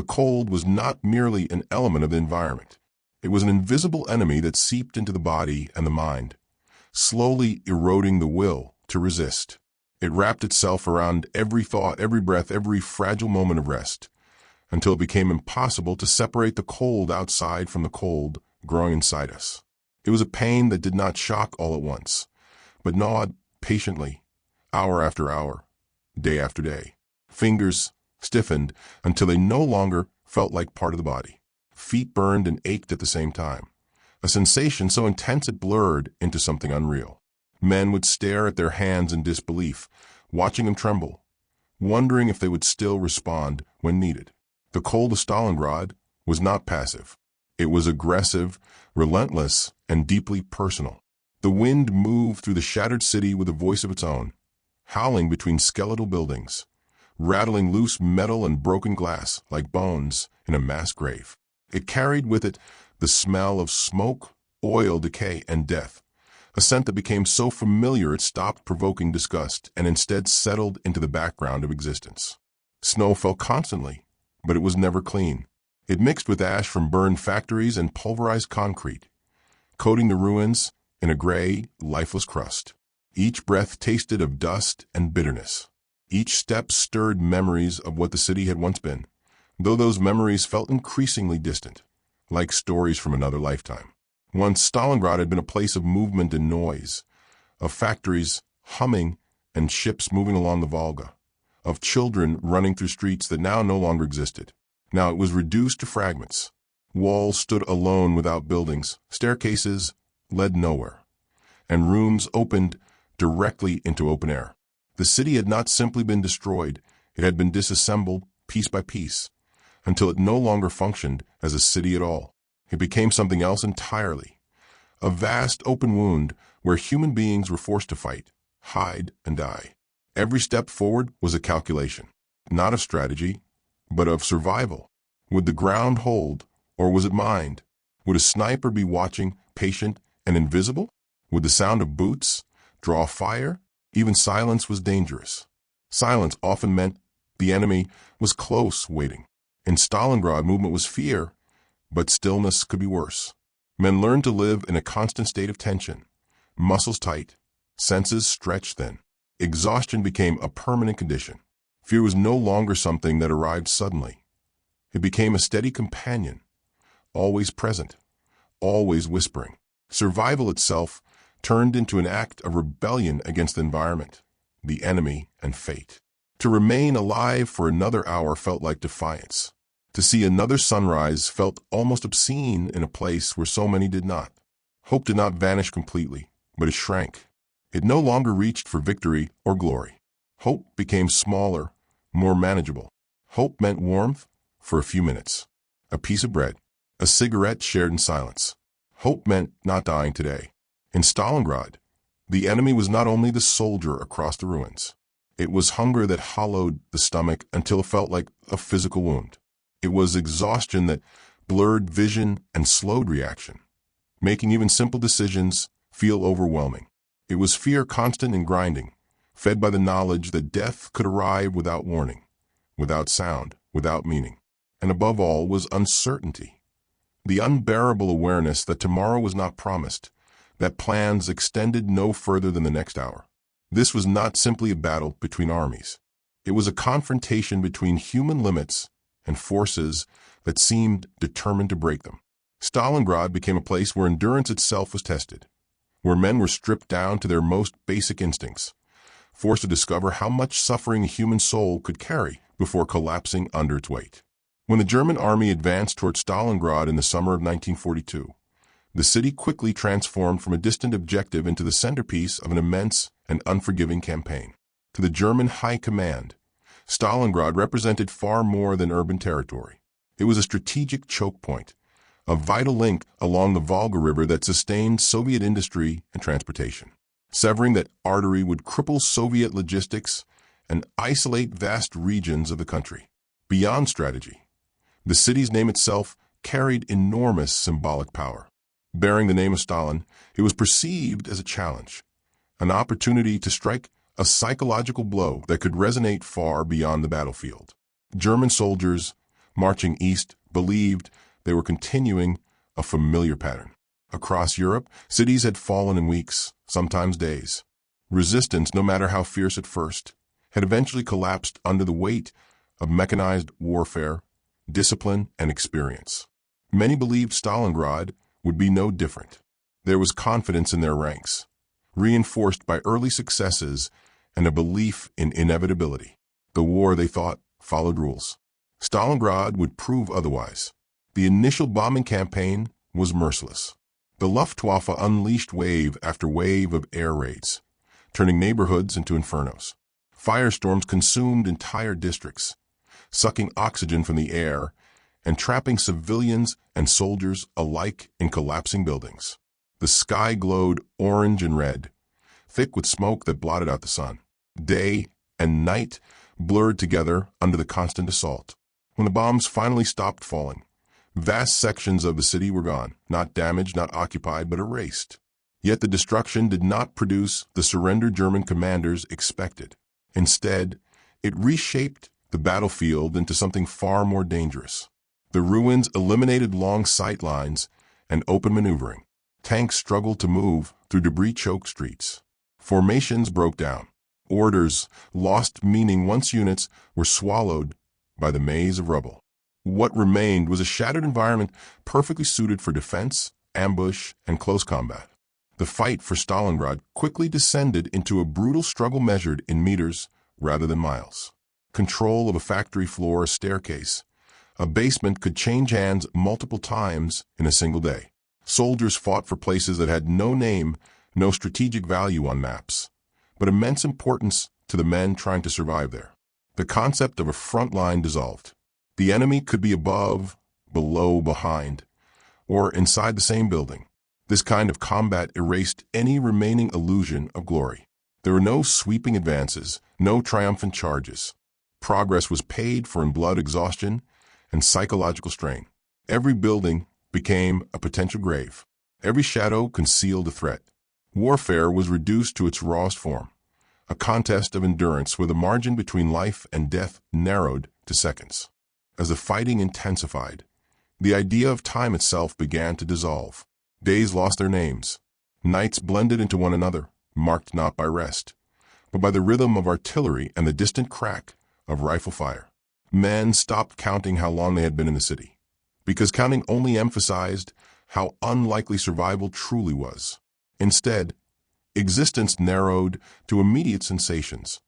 The cold was not merely an element of the environment. It was an invisible enemy that seeped into the body and the mind, slowly eroding the will to resist. It wrapped itself around every thought, every breath, every fragile moment of rest, until it became impossible to separate the cold outside from the cold growing inside us. It was a pain that did not shock all at once, but gnawed patiently, hour after hour, day after day. Fingers stiffened until they no longer felt like part of the body. Feet burned and ached at the same time, a sensation so intense it blurred into something unreal. Men would stare at their hands in disbelief, watching them tremble, wondering if they would still respond when needed. The cold of Stalingrad was not passive. It was aggressive, relentless, and deeply personal. The wind moved through the shattered city with a voice of its own, howling between skeletal buildings, rattling loose metal and broken glass like bones in a mass grave. It carried with it the smell of smoke, oil, decay, and death, a scent that became so familiar it stopped provoking disgust and instead settled into the background of existence. Snow fell constantly, but it was never clean. It mixed with ash from burned factories and pulverized concrete, coating the ruins in a gray, lifeless crust. Each breath tasted of dust and bitterness. Each step stirred memories of what the city had once been, though those memories felt increasingly distant, like stories from another lifetime. Once Stalingrad had been a place of movement and noise, of factories humming and ships moving along the Volga, of children running through streets that now no longer existed. Now it was reduced to fragments. Walls stood alone without buildings, staircases led nowhere, and rooms opened directly into open air. The city had not simply been destroyed, it had been disassembled piece by piece, until it no longer functioned as a city at all. It became something else entirely, a vast open wound where human beings were forced to fight, hide, and die. Every step forward was a calculation, not of strategy, but of survival. Would the ground hold, or was it mined? Would a sniper be watching, patient and invisible? Would the sound of boots draw fire? Even silence was dangerous. Silence often meant the enemy was close, waiting. In Stalingrad, movement was fear, but stillness could be worse. Men learned to live in a constant state of tension, muscles tight, senses stretched thin. Exhaustion became a permanent condition. Fear was no longer something that arrived suddenly. It became a steady companion, always present, always whispering. Survival itself turned into an act of rebellion against the environment, the enemy, and fate. To remain alive for another hour felt like defiance. To see another sunrise felt almost obscene in a place where so many did not. Hope did not vanish completely, but it shrank. It no longer reached for victory or glory. Hope became smaller, more manageable. Hope meant warmth for a few minutes, a piece of bread, a cigarette shared in silence. Hope meant not dying today. In Stalingrad, the enemy was not only the soldier across the ruins. It was hunger that hollowed the stomach until it felt like a physical wound. It was exhaustion that blurred vision and slowed reaction, making even simple decisions feel overwhelming. It was fear constant and grinding, fed by the knowledge that death could arrive without warning, without sound, without meaning. And above all was uncertainty, the unbearable awareness that tomorrow was not promised, that plans extended no further than the next hour. This was not simply a battle between armies. It was a confrontation between human limits and forces that seemed determined to break them. Stalingrad became a place where endurance itself was tested, where men were stripped down to their most basic instincts, forced to discover how much suffering a human soul could carry before collapsing under its weight. When the German army advanced toward Stalingrad in the summer of 1942, the city quickly transformed from a distant objective into the centerpiece of an immense and unforgiving campaign. To the German high command, Stalingrad represented far more than urban territory. It was a strategic choke point, a vital link along the Volga River that sustained Soviet industry and transportation. Severing that artery would cripple Soviet logistics and isolate vast regions of the country. Beyond strategy, the city's name itself carried enormous symbolic power. Bearing the name of Stalin, it was perceived as a challenge, an opportunity to strike a psychological blow that could resonate far beyond the battlefield. German soldiers marching east, believed they were continuing a familiar pattern. Across Europe, cities had fallen in weeks, sometimes days. Resistance, no matter how fierce at first, had eventually collapsed under the weight of mechanized warfare, discipline, and experience. Many believed Stalingrad would be no different. There was confidence in their ranks, reinforced by early successes and a belief in inevitability. The war, they thought, followed rules. Stalingrad would prove otherwise. The initial bombing campaign was merciless. The Luftwaffe unleashed wave after wave of air raids, turning neighborhoods into infernos. Firestorms consumed entire districts, sucking oxygen from the air and trapping civilians and soldiers alike in collapsing buildings. The sky glowed orange and red, thick with smoke that blotted out the sun. Day and night blurred together under the constant assault. When the bombs finally stopped falling, vast sections of the city were gone, not damaged, not occupied, but erased. Yet the destruction did not produce the surrender German commanders expected. Instead, it reshaped the battlefield into something far more dangerous. The ruins eliminated long sight lines and open maneuvering. Tanks struggled to move through debris-choked streets. Formations broke down. Orders lost meaning once units were swallowed by the maze of rubble. What remained was a shattered environment perfectly suited for defense, ambush, and close combat. The fight for Stalingrad quickly descended into a brutal struggle measured in meters rather than miles. Control of a factory floor, a staircase, a basement could change hands multiple times in a single day. Soldiers fought for places that had no name, no strategic value on maps, but immense importance to the men trying to survive there. The concept of a front line dissolved. The enemy could be above, below, behind, or inside the same building. This kind of combat erased any remaining illusion of glory. There were no sweeping advances, no triumphant charges. Progress was paid for in blood, exhaustion, and psychological strain. Every building became a potential grave. Every shadow concealed a threat. Warfare was reduced to its rawest form, a contest of endurance where the margin between life and death narrowed to seconds. As the fighting intensified, the idea of time itself began to dissolve. Days lost their names. Nights blended into one another, marked not by rest, but by the rhythm of artillery and the distant crack of rifle fire. Men stopped counting how long they had been in the city, because counting only emphasized how unlikely survival truly was. Instead, existence narrowed to immediate sensations.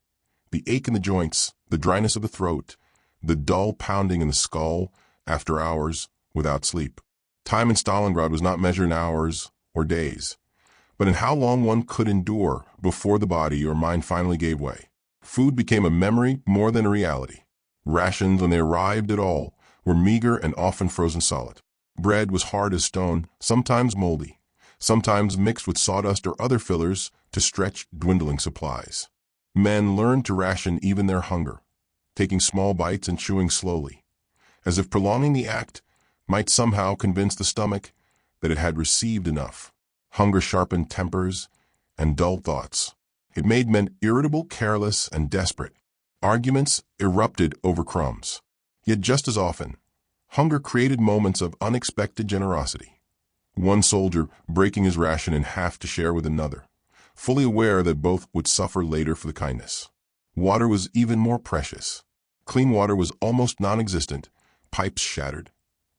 The ache in the joints, the dryness of the throat, the dull pounding in the skull after hours without sleep. Time in Stalingrad was not measured in hours or days, but in how long one could endure before the body or mind finally gave way. Food became a memory more than a reality. Rations, when they arrived at all, were meager and often frozen solid. Bread was hard as stone, sometimes moldy, sometimes mixed with sawdust or other fillers to stretch dwindling supplies. Men learned to ration even their hunger, taking small bites and chewing slowly, as if prolonging the act might somehow convince the stomach that it had received enough. Hunger sharpened tempers and dulled thoughts. It made men irritable, careless, and desperate. Arguments erupted over crumbs. Yet just as often, hunger created moments of unexpected generosity. One soldier breaking his ration in half to share with another, fully aware that both would suffer later for the kindness. Water was even more precious. Clean water was almost non-existent, pipes shattered,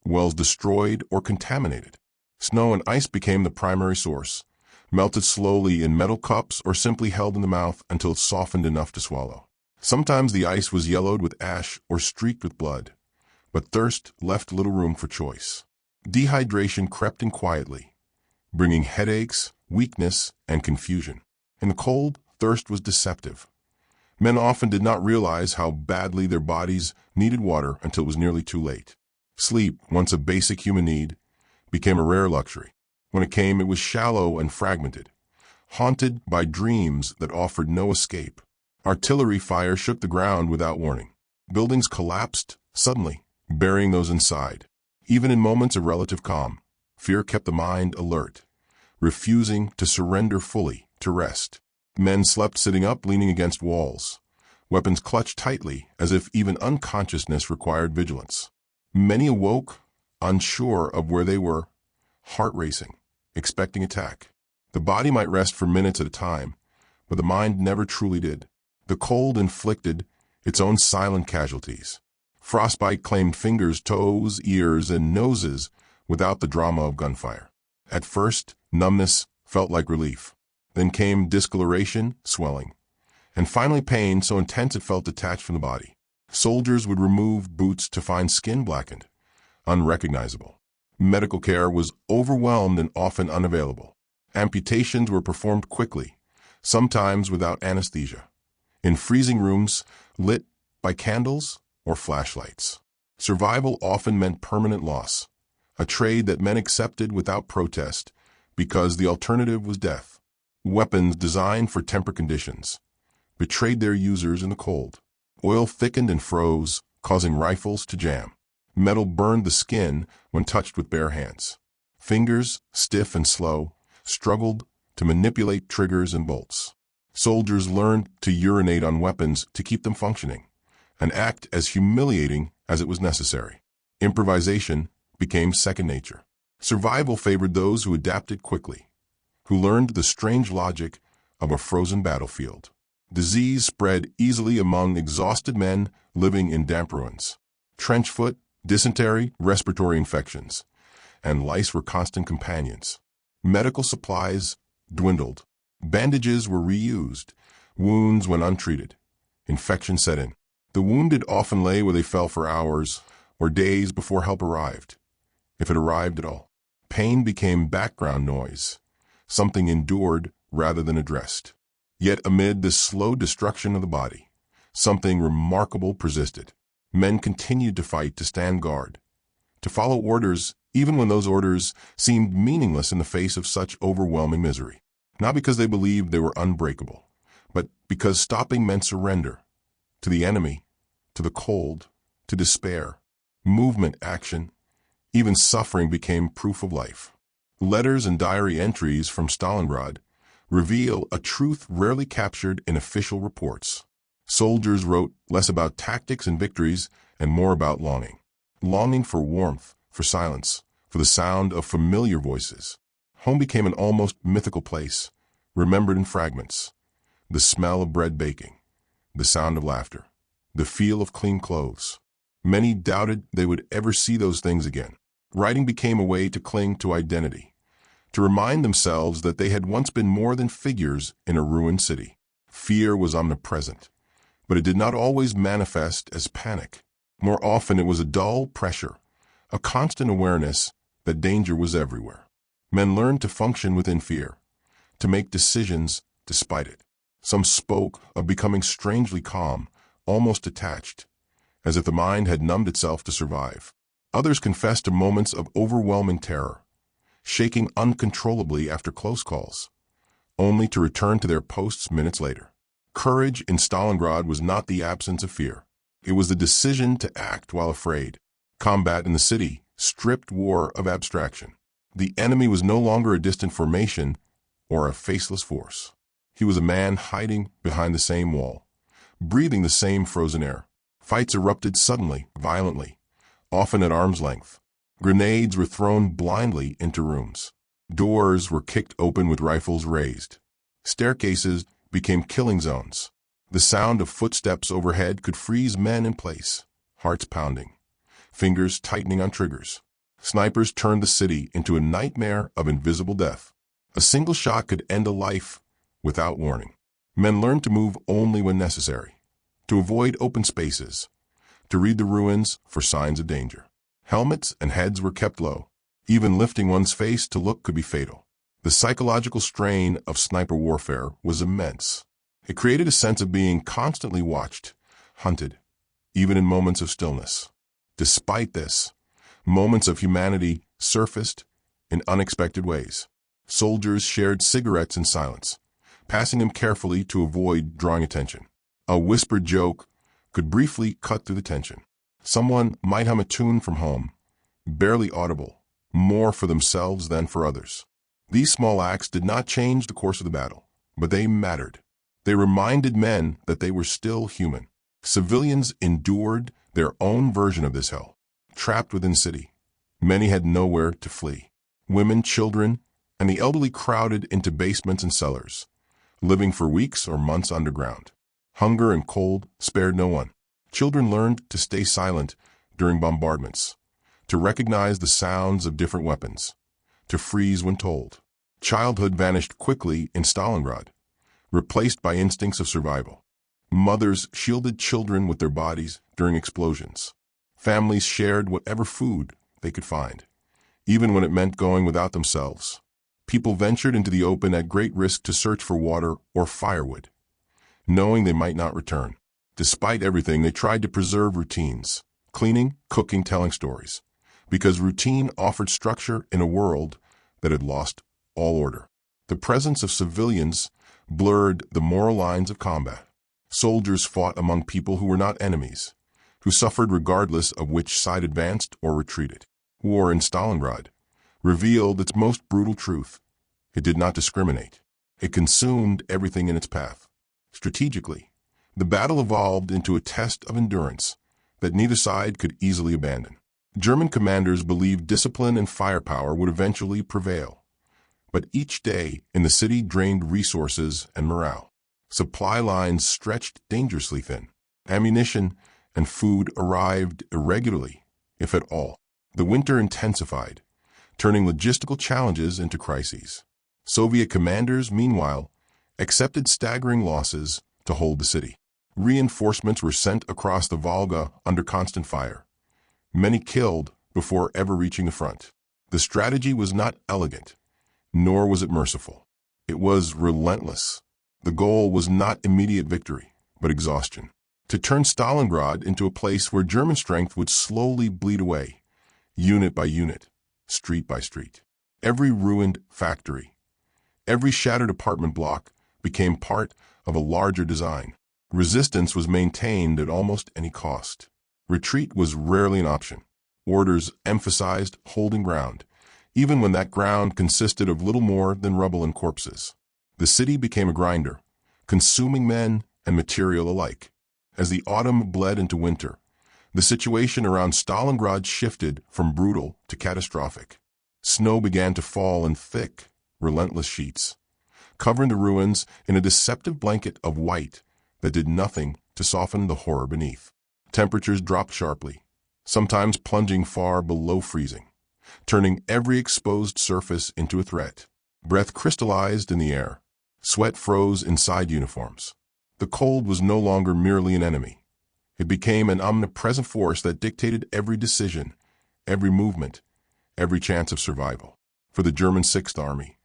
wells destroyed or contaminated. Snow and ice became the primary source, melted slowly in metal cups or simply held in the mouth until it softened enough to swallow. Sometimes the ice was yellowed with ash or streaked with blood, but thirst left little room for choice. Dehydration crept in quietly, bringing headaches, weakness, and confusion. In the cold, thirst was deceptive. Men often did not realize how badly their bodies needed water until it was nearly too late. Sleep, once a basic human need, became a rare luxury. When it came, it was shallow and fragmented, haunted by dreams that offered no escape. Artillery fire shook the ground without warning. Buildings collapsed suddenly, burying those inside. Even in moments of relative calm, fear kept the mind alert, refusing to surrender fully to rest. Men slept sitting up, leaning against walls, weapons clutched tightly as if even unconsciousness required vigilance. Many awoke, unsure of where they were, heart racing, expecting attack. The body might rest for minutes at a time, but the mind never truly did. The cold inflicted its own silent casualties. Frostbite claimed fingers, toes, ears, and noses without the drama of gunfire. At first, numbness felt like relief. Then came discoloration, swelling, and finally pain so intense it felt detached from the body. Soldiers would remove boots to find skin blackened, unrecognizable. Medical care was overwhelmed and often unavailable. Amputations were performed quickly, sometimes without anesthesia, in freezing rooms lit by candles or flashlights. Survival often meant permanent loss, a trade that men accepted without protest because the alternative was death. Weapons designed for temperate conditions betrayed their users in the cold. Oil thickened and froze, causing rifles to jam. Metal burned the skin when touched with bare hands. Fingers, stiff and slow, struggled to manipulate triggers and bolts. Soldiers learned to urinate on weapons to keep them functioning, an act as humiliating as it was necessary. Improvisation became second nature. Survival favored those who adapted quickly, who learned the strange logic of a frozen battlefield. Disease spread easily among exhausted men living in damp ruins. Trench foot, dysentery, respiratory infections, and lice were constant companions. Medical supplies dwindled. Bandages were reused. Wounds went untreated. Infection set in. The wounded often lay where they fell for hours or days before help arrived, if it arrived at all. Pain became background noise, something endured rather than addressed. Yet amid this slow destruction of the body, something remarkable persisted. Men continued to fight, to stand guard, to follow orders even when those orders seemed meaningless in the face of such overwhelming misery. Not because they believed they were unbreakable, but because stopping meant surrender to the enemy, to the cold, to despair. Movement, action, even suffering became proof of life. Letters and diary entries from Stalingrad reveal a truth rarely captured in official reports. Soldiers wrote less about tactics and victories and more about longing. Longing for warmth, for silence, for the sound of familiar voices. Home became an almost mythical place, remembered in fragments. The smell of bread baking, the sound of laughter, the feel of clean clothes. Many doubted they would ever see those things again. Writing became a way to cling to identity, to remind themselves that they had once been more than figures in a ruined city. Fear was omnipresent, but it did not always manifest as panic. More often it was a dull pressure, a constant awareness that danger was everywhere. Men learned to function within fear, to make decisions despite it. Some spoke of becoming strangely calm, almost detached, as if the mind had numbed itself to survive. Others confessed to moments of overwhelming terror, shaking uncontrollably after close calls, only to return to their posts minutes later. Courage in Stalingrad was not the absence of fear. It was the decision to act while afraid. Combat in the city stripped war of abstraction. The enemy was no longer a distant formation or a faceless force. He was a man hiding behind the same wall, breathing the same frozen air. Fights erupted suddenly, violently, often at arm's length. Grenades were thrown blindly into rooms. Doors were kicked open with rifles raised. Staircases became killing zones. The sound of footsteps overhead could freeze men in place, hearts pounding, fingers tightening on triggers. Snipers turned the city into a nightmare of invisible death. A single shot could end a life without warning. Men learned to move only when necessary, to avoid open spaces, to read the ruins for signs of danger. Helmets and heads were kept low. Even lifting one's face to look could be fatal. The psychological strain of sniper warfare was immense. It created a sense of being constantly watched, hunted, even in moments of stillness. Despite this, moments of humanity surfaced in unexpected ways. Soldiers shared cigarettes in silence, passing them carefully to avoid drawing attention. A whispered joke could briefly cut through the tension. Someone might hum a tune from home, barely audible, more for themselves than for others. These small acts did not change the course of the battle, but they mattered. They reminded men that they were still human. Civilians endured their own version of this hell. trapped within the city. Many had nowhere to flee. Women, children, and the elderly crowded into basements and cellars, living for weeks or months underground. Hunger and cold spared no one. Children learned to stay silent during bombardments, to recognize the sounds of different weapons, to freeze when told. Childhood vanished quickly in Stalingrad, replaced by instincts of survival. Mothers shielded children with their bodies during explosions. Families shared whatever food they could find, even when it meant going without themselves. People ventured into the open at great risk to search for water or firewood, knowing they might not return. Despite everything, they tried to preserve routines, cleaning, cooking, telling stories, because routine offered structure in a world that had lost all order. The presence of civilians blurred the moral lines of combat. Soldiers fought among people who were not enemies, who suffered regardless of which side advanced or retreated. War in Stalingrad revealed its most brutal truth. It did not discriminate. It consumed everything in its path. Strategically, the battle evolved into a test of endurance that neither side could easily abandon. German commanders believed discipline and firepower would eventually prevail. But each day in the city drained resources and morale. Supply lines stretched dangerously thin. Ammunition and food arrived irregularly, if at all. The winter intensified, turning logistical challenges into crises. Soviet commanders, meanwhile, accepted staggering losses to hold the city. Reinforcements were sent across the Volga under constant fire, many killed before ever reaching the front. The strategy was not elegant, nor was it merciful. It was relentless. The goal was not immediate victory, but exhaustion. To turn Stalingrad into a place where German strength would slowly bleed away, unit by unit, street by street. Every ruined factory, every shattered apartment block became part of a larger design. Resistance was maintained at almost any cost. Retreat was rarely an option. Orders emphasized holding ground, even when that ground consisted of little more than rubble and corpses. The city became a grinder, consuming men and material alike. As the autumn bled into winter, the situation around Stalingrad shifted from brutal to catastrophic. Snow began to fall in thick, relentless sheets, covering the ruins in a deceptive blanket of white that did nothing to soften the horror beneath. Temperatures dropped sharply, sometimes plunging far below freezing, turning every exposed surface into a threat. Breath crystallized in the air. Sweat froze inside uniforms. The cold was no longer merely an enemy. It became an omnipresent force that dictated every decision, every movement, every chance of survival. For the German Sixth Army,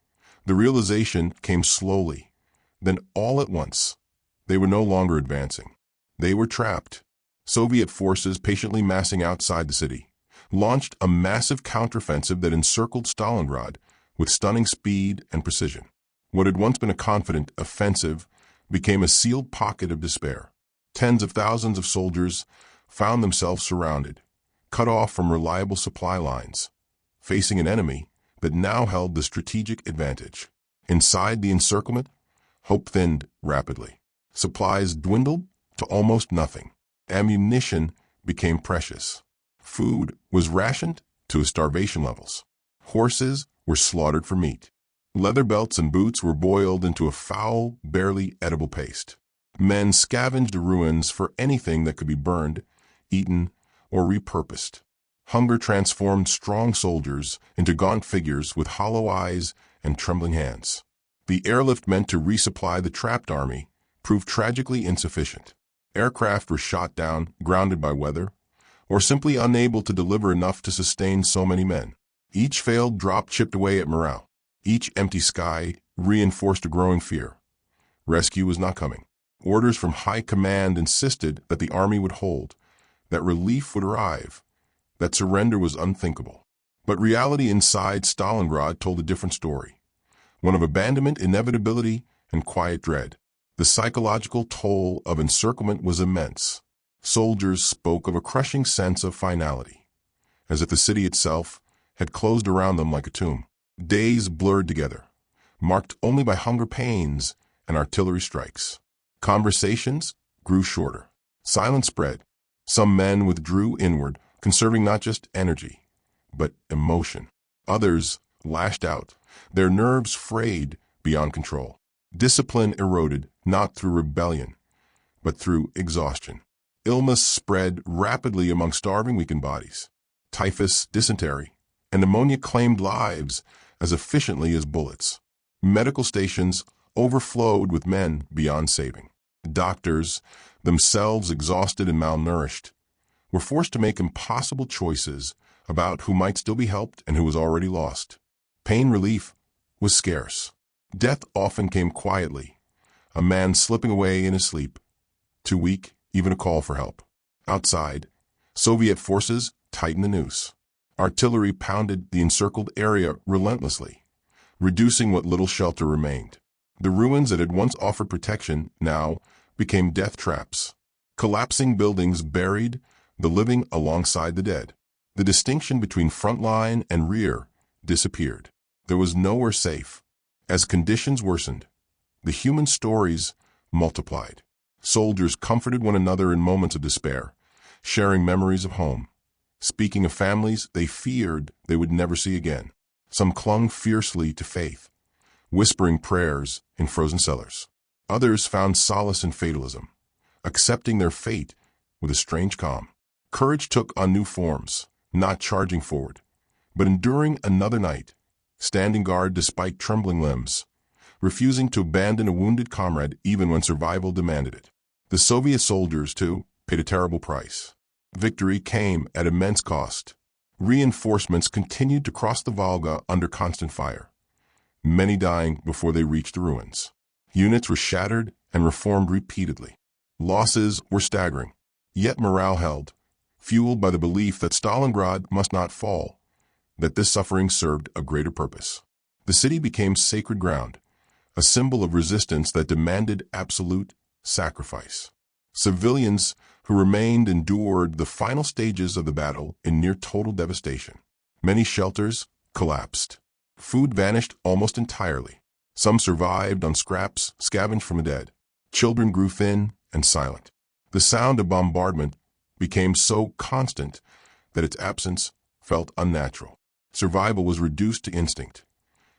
the realization came slowly, then all at once. They were no longer advancing. They were trapped. Soviet forces, patiently massing outside the city, launched a massive counteroffensive that encircled Stalingrad with stunning speed and precision. What had once been a confident offensive became a sealed pocket of despair. Tens of thousands of soldiers found themselves surrounded, cut off from reliable supply lines, facing an enemy that now held the strategic advantage. Inside the encirclement, hope thinned rapidly. Supplies dwindled to almost nothing. Ammunition became precious. Food was rationed to starvation levels. Horses were slaughtered for meat. Leather belts and boots were boiled into a foul, barely edible paste. Men scavenged the ruins for anything that could be burned, eaten, or repurposed. Hunger transformed strong soldiers into gaunt figures with hollow eyes and trembling hands. The airlift meant to resupply the trapped army proved tragically insufficient. Aircraft were shot down, grounded by weather, or simply unable to deliver enough to sustain so many men. Each failed drop chipped away at morale. Each empty sky reinforced a growing fear. Rescue was not coming. Orders from high command insisted that the army would hold, that relief would arrive, that surrender was unthinkable. But reality inside Stalingrad told a different story, one of abandonment, inevitability, and quiet dread. The psychological toll of encirclement was immense. Soldiers spoke of a crushing sense of finality, as if the city itself had closed around them like a tomb. Days blurred together, marked only by hunger pains and artillery strikes. Conversations grew shorter. Silence spread. Some men withdrew inward, conserving not just energy, but emotion. Others lashed out, their nerves frayed beyond control. Discipline eroded, not through rebellion, but through exhaustion. Illness spread rapidly among starving, weakened bodies. Typhus, dysentery, and pneumonia claimed lives as efficiently as bullets. Medical stations overflowed with men beyond saving. Doctors, themselves exhausted and malnourished, were forced to make impossible choices about who might still be helped and who was already lost. Pain relief was scarce. Death often came quietly, a man slipping away in his sleep, too weak even to call for help. Outside, Soviet forces tightened the noose. Artillery pounded the encircled area relentlessly, reducing what little shelter remained. The ruins that had once offered protection now became death traps. Collapsing buildings buried the living alongside the dead. The distinction between front line and rear disappeared. There was nowhere safe. As conditions worsened, the human stories multiplied. Soldiers comforted one another in moments of despair, sharing memories of home, speaking of families they feared they would never see again. Some clung fiercely to faith, whispering prayers in frozen cellars. Others found solace in fatalism, accepting their fate with a strange calm. Courage took on new forms, not charging forward, but enduring another night, standing guard despite trembling limbs, refusing to abandon a wounded comrade even when survival demanded it. The Soviet soldiers, too, paid a terrible price. Victory came at immense cost. Reinforcements continued to cross the Volga under constant fire, many dying before they reached the ruins. Units were shattered and reformed repeatedly. Losses were staggering, yet morale held, fueled by the belief that Stalingrad must not fall, that this suffering served a greater purpose. The city became sacred ground, a symbol of resistance that demanded absolute sacrifice. Civilians who remained endured the final stages of the battle in near total devastation. Many shelters collapsed. Food vanished almost entirely. Some survived on scraps scavenged from the dead. Children grew thin and silent. The sound of bombardment became so constant that its absence felt unnatural. Survival was reduced to instinct,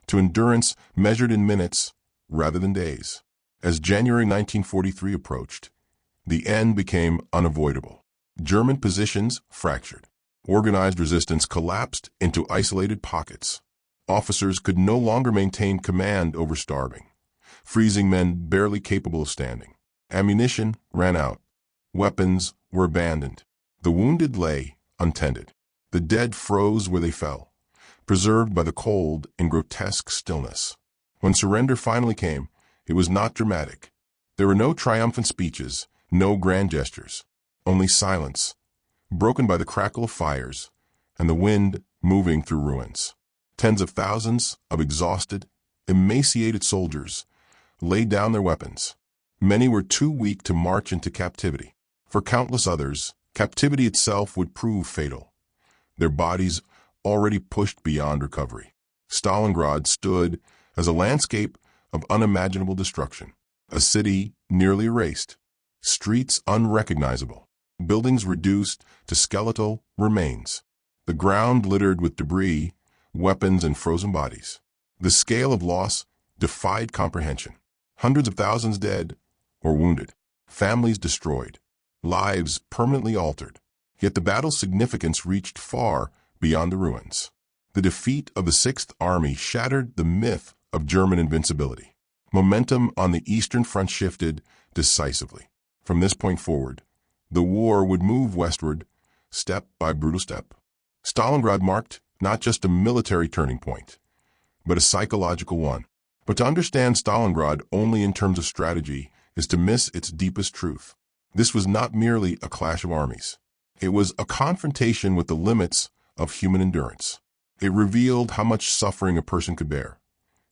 to endurance measured in minutes rather than days. As January 1943 approached, the end became unavoidable. German positions fractured. Organized resistance collapsed into isolated pockets. Officers could no longer maintain command over starving, freezing men barely capable of standing. Ammunition ran out. Weapons were abandoned. The wounded lay untended. The dead froze where they fell, preserved by the cold in grotesque stillness. When surrender finally came, it was not dramatic. There were no triumphant speeches, no grand gestures, only silence, broken by the crackle of fires and the wind moving through ruins. Tens of thousands of exhausted, emaciated soldiers laid down their weapons. Many were too weak to march into captivity. For countless others, captivity itself would prove fatal, their bodies already pushed beyond recovery. Stalingrad stood as a landscape of unimaginable destruction, a city nearly erased, streets unrecognizable, buildings reduced to skeletal remains, the ground littered with debris, weapons, and frozen bodies. The scale of loss defied comprehension. Hundreds of thousands dead or wounded, families destroyed, lives permanently altered. Yet the battle's significance reached far beyond the ruins. The defeat of the Sixth Army shattered the myth of German invincibility. Momentum on the Eastern Front shifted decisively. From this point forward, the war would move westward, step by brutal step. Stalingrad marked not just a military turning point, but a psychological one. But to understand Stalingrad only in terms of strategy is to miss its deepest truth. This was not merely a clash of armies. It was a confrontation with the limits of human endurance. It revealed how much suffering a person could bear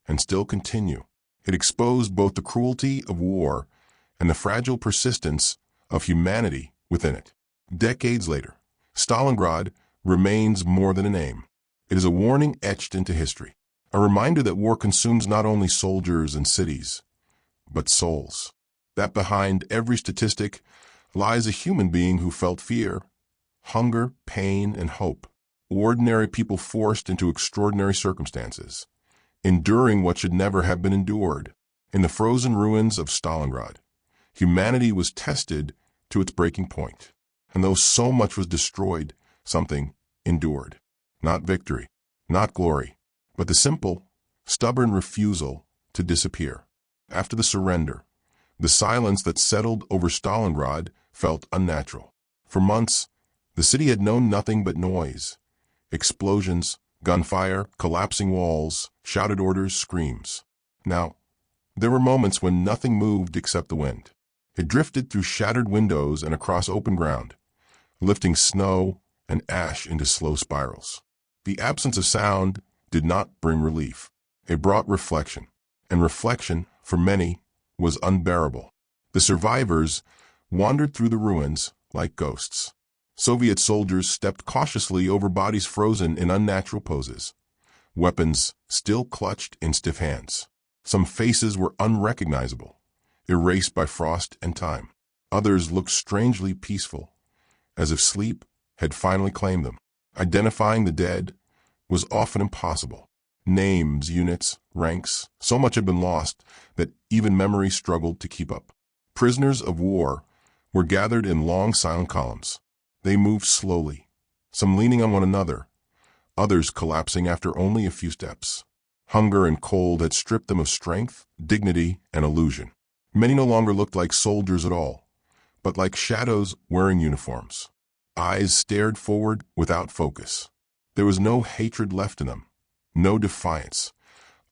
and still continue. It exposed both the cruelty of war and the fragile persistence of humanity within it. Decades later, Stalingrad remains more than a name. It is a warning etched into history, a reminder that war consumes not only soldiers and cities, but souls. That behind every statistic lies a human being who felt fear, hunger, pain, and hope. Ordinary people forced into extraordinary circumstances, enduring what should never have been endured. In the frozen ruins of Stalingrad, humanity was tested to its breaking point. And though so much was destroyed, something endured. Not victory, not glory, but the simple, stubborn refusal to disappear. After the surrender, the silence that settled over Stalingrad felt unnatural. For months, the city had known nothing but noise. Explosions, gunfire, collapsing walls, shouted orders, screams. Now, there were moments when nothing moved except the wind. It drifted through shattered windows and across open ground, lifting snow and ash into slow spirals. The absence of sound did not bring relief. It brought reflection, and reflection, for many, was unbearable. The survivors wandered through the ruins like ghosts. Soviet soldiers stepped cautiously over bodies frozen in unnatural poses, weapons still clutched in stiff hands. Some faces were unrecognizable, erased by frost and time. Others looked strangely peaceful, as if sleep had finally claimed them. Identifying the dead was often impossible. Names, units, ranks, so much had been lost that even memory struggled to keep up. Prisoners of war were gathered in long silent columns. They moved slowly, some leaning on one another, others collapsing after only a few steps. Hunger and cold had stripped them of strength, dignity, and illusion. Many no longer looked like soldiers at all, but like shadows wearing uniforms. Eyes stared forward without focus. There was no hatred left in them, no defiance,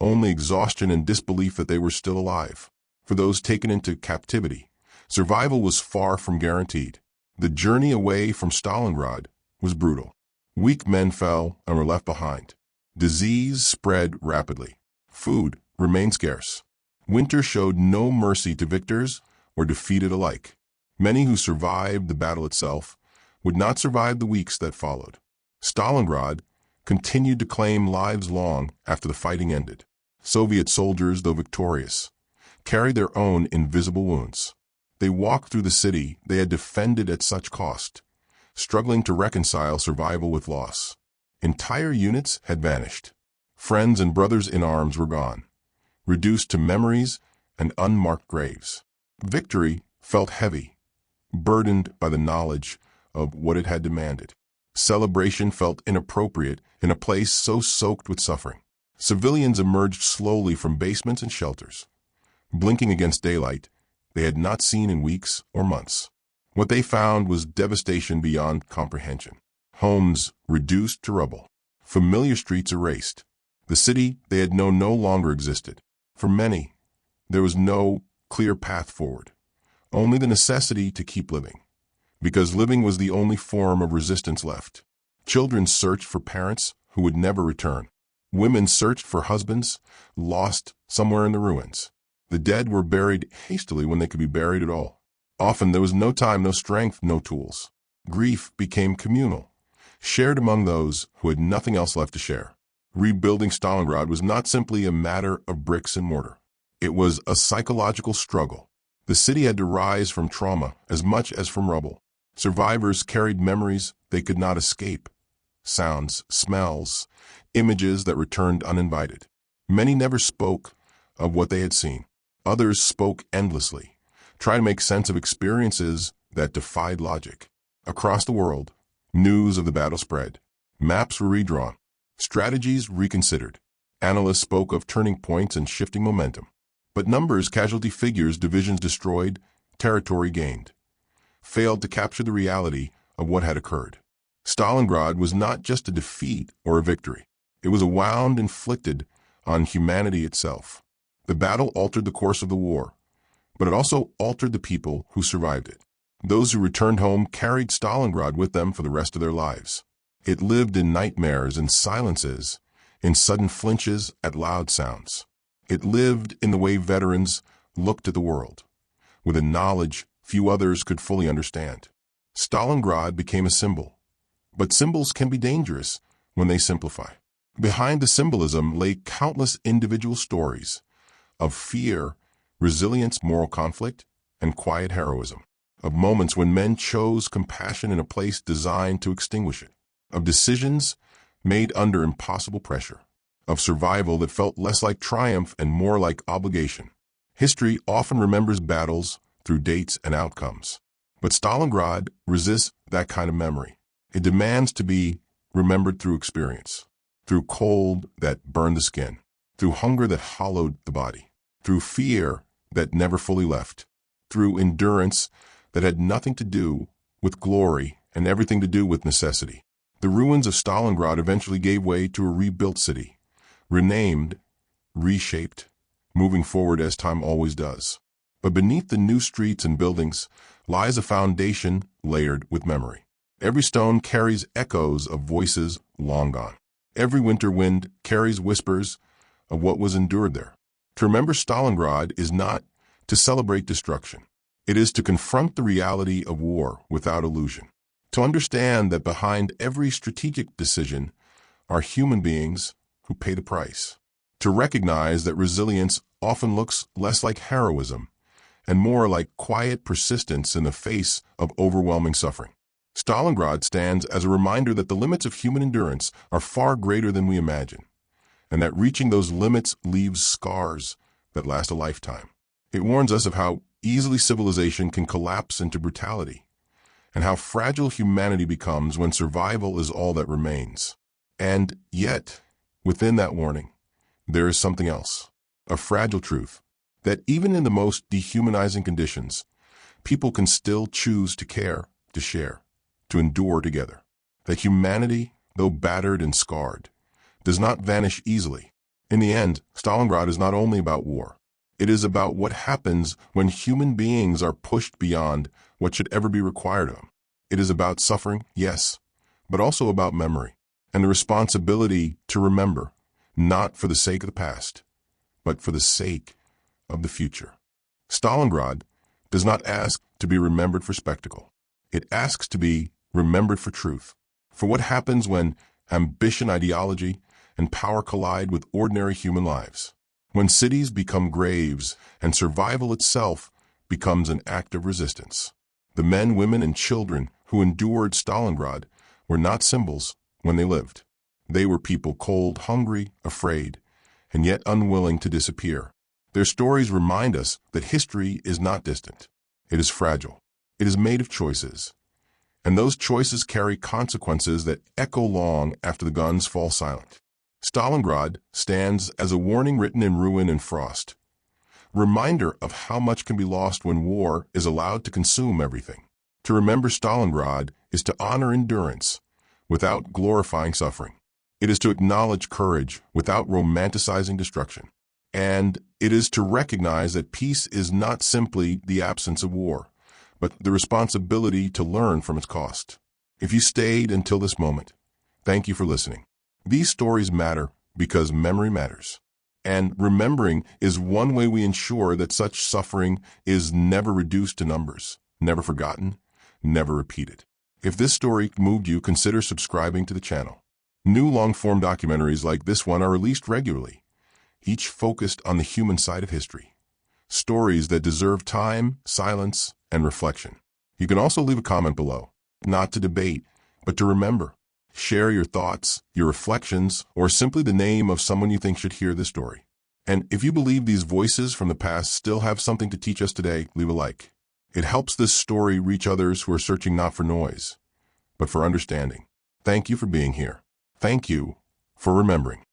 only exhaustion and disbelief that they were still alive. For those taken into captivity, survival was far from guaranteed. The journey away from Stalingrad was brutal. Weak men fell and were left behind. Disease spread rapidly. Food remained scarce. Winter showed no mercy to victors or defeated alike. Many who survived the battle itself would not survive the weeks that followed. Stalingrad continued to claim lives long after the fighting ended. Soviet soldiers, though victorious, carried their own invisible wounds. They walked through the city they had defended at such cost, struggling to reconcile survival with loss. Entire units had vanished. Friends and brothers in arms were gone, reduced to memories and unmarked graves. Victory felt heavy, burdened by the knowledge of what it had demanded. Celebration felt inappropriate in a place so soaked with suffering. Civilians emerged slowly from basements and shelters, blinking against daylight they had not seen in weeks or months. What they found was devastation beyond comprehension. Homes reduced to rubble, familiar streets erased. The city they had known no longer existed. For many, there was no clear path forward, only the necessity to keep living, because living was the only form of resistance left. Children searched for parents who would never return. Women searched for husbands lost somewhere in the ruins. The dead were buried hastily when they could be buried at all. Often there was no time, no strength, no tools. Grief became communal, shared among those who had nothing else left to share. Rebuilding Stalingrad was not simply a matter of bricks and mortar. It was a psychological struggle. The city had to rise from trauma as much as from rubble. Survivors carried memories they could not escape. Sounds, smells, images that returned uninvited. Many never spoke of what they had seen. Others spoke endlessly, trying to make sense of experiences that defied logic. Across the world, news of the battle spread. Maps were redrawn. Strategies reconsidered. Analysts spoke of turning points and shifting momentum. But numbers, casualty figures, divisions destroyed, territory gained, failed to capture the reality of what had occurred. Stalingrad was not just a defeat or a victory. It was a wound inflicted on humanity itself. The battle altered the course of the war, but it also altered the people who survived it. Those who returned home carried Stalingrad with them for the rest of their lives. It lived in nightmares and silences, in sudden flinches at loud sounds. It lived in the way veterans looked at the world, with a knowledge few others could fully understand. Stalingrad became a symbol, but symbols can be dangerous when they simplify. Behind the symbolism lay countless individual stories of fear, resilience, moral conflict, and quiet heroism. of moments when men chose compassion in a place designed to extinguish it, of decisions made under impossible pressure, of survival that felt less like triumph and more like obligation. History often remembers battles through dates and outcomes, but Stalingrad resists that kind of memory. It demands to be remembered through experience, through cold that burned the skin, through hunger that hollowed the body, through fear that never fully left, through endurance that had nothing to do with glory and everything to do with necessity. The ruins of Stalingrad eventually gave way to a rebuilt city, renamed, reshaped, moving forward as time always does. But beneath the new streets and buildings lies a foundation layered with memory. Every stone carries echoes of voices long gone. Every winter wind carries whispers of what was endured there. To remember Stalingrad is not to celebrate destruction. It is to confront the reality of war without illusion. To understand that behind every strategic decision are human beings who pay the price. To recognize that resilience often looks less like heroism and more like quiet persistence in the face of overwhelming suffering. Stalingrad stands as a reminder that the limits of human endurance are far greater than we imagine, and that reaching those limits leaves scars that last a lifetime. It warns us of how easily civilization can collapse into brutality, and how fragile humanity becomes when survival is all that remains. And yet, within that warning, there is something else, a fragile truth, that even in the most dehumanizing conditions, people can still choose to care, to share, to endure together. That humanity, though battered and scarred, does not vanish easily. In the end, Stalingrad is not only about war. It is about what happens when human beings are pushed beyond what should ever be required of them. It is about suffering, yes, but also about memory and the responsibility to remember, not for the sake of the past, but for the sake of the future. Stalingrad does not ask to be remembered for spectacle. It asks to be remembered for truth, for what happens when ambition, ideology, and power collide with ordinary human lives, when cities become graves and survival itself becomes an act of resistance. The men, women, and children who endured Stalingrad were not symbols when they lived. They were people cold, hungry, afraid, and yet unwilling to disappear. Their stories remind us that history is not distant. It is fragile. It is made of choices. And those choices carry consequences that echo long after the guns fall silent. Stalingrad stands as a warning written in ruin and frost, a reminder of how much can be lost when war is allowed to consume everything. To remember Stalingrad is to honor endurance without glorifying suffering. It is to acknowledge courage without romanticizing destruction. And it is to recognize that peace is not simply the absence of war, but the responsibility to learn from its cost. If you stayed until this moment, thank you for listening. These stories matter because memory matters. And remembering is one way we ensure that such suffering is never reduced to numbers, never forgotten, never repeated. If this story moved you, consider subscribing to the channel. New long-form documentaries like this one are released regularly, each focused on the human side of history. Stories that deserve time, silence, and reflection. You can also leave a comment below, not to debate, but to remember. Share your thoughts, your reflections, or simply the name of someone you think should hear this story. And if you believe these voices from the past still have something to teach us today, leave a like. It helps this story reach others who are searching not for noise, but for understanding. Thank you for being here. Thank you for remembering.